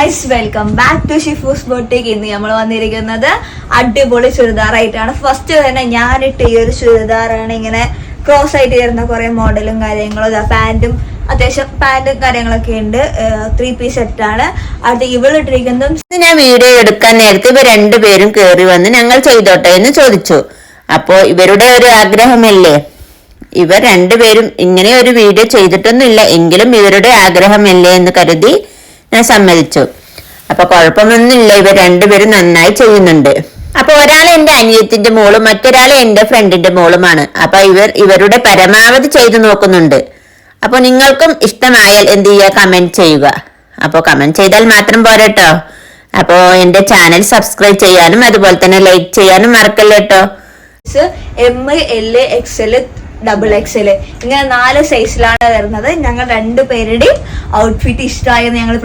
Guys, welcome back to ഷിഫൂസ് boutique. ഇന്ന് നമ്മൾ വന്നിരിക്കുന്നത് അടിപൊളി ചുരിദാറായിട്ടാണ്. ഫസ്റ്റ് തന്നെ ഞാനിട്ട ഈ ഒരു ചുരിദാറാണ്. ഇങ്ങനെ ക്രോസ് ആയിട്ട് വരുന്ന കുറെ മോഡലും കാര്യങ്ങളും, പാന്റും അത്യാവശ്യം പാന്റും കാര്യങ്ങളൊക്കെ ഉണ്ട്. 3 പീസ് സെറ്റാണ്. അടുത്ത് ഇവളിട്ടിരിക്കുന്നതും. ഞാൻ വീഡിയോ എടുക്കാൻ നേരത്തെ ഇവർ രണ്ടുപേരും കേറി വന്ന് ഞങ്ങൾ ചെയ്തോട്ടെ എന്ന് ചോദിച്ചു. അപ്പോ ഇവരുടെ ഒരു ആഗ്രഹമല്ലേ, ഇവർ രണ്ടുപേരും ഇങ്ങനെ ഒരു വീഡിയോ ചെയ്തിട്ടൊന്നുമില്ല, എങ്കിലും ഇവരുടെ ആഗ്രഹമല്ലേ എന്ന് കരുതി ഞാൻ സമ്മതിച്ചു. അപ്പൊ കുഴപ്പമൊന്നുമില്ല, ഇവർ രണ്ടുപേരും നന്നായി ചെയ്യുന്നുണ്ട്. അപ്പൊ ഒരാൾ എന്റെ അനിയത്തിന്റെ മോളും മറ്റൊരാൾ എന്റെ ഫ്രണ്ടിന്റെ മോളുമാണ്. അപ്പൊ ഇവരുടെ പരമാവധി ചെയ്തു നോക്കുന്നുണ്ട്. അപ്പൊ നിങ്ങൾക്കും ഇഷ്ടമായാൽ എന്ത് ചെയ്യുക, കമന്റ് ചെയ്യുക. അപ്പൊ കമന്റ് ചെയ്താൽ മാത്രം പോരട്ടോ, അപ്പോ എന്റെ ചാനൽ സബ്സ്ക്രൈബ് ചെയ്യാനും അതുപോലെ തന്നെ ലൈക്ക് ചെയ്യാനും മറക്കല്ലോ കേട്ടോ. M, L, XL, XXL ഇങ്ങനെ 4 സൈസിലാണ് വരുന്നത്. ഞങ്ങൾ രണ്ടുപേരുടെയും ഔട്ട്ഫിറ്റ് ഇഷ്ടമായെന്ന് ഞങ്ങൾ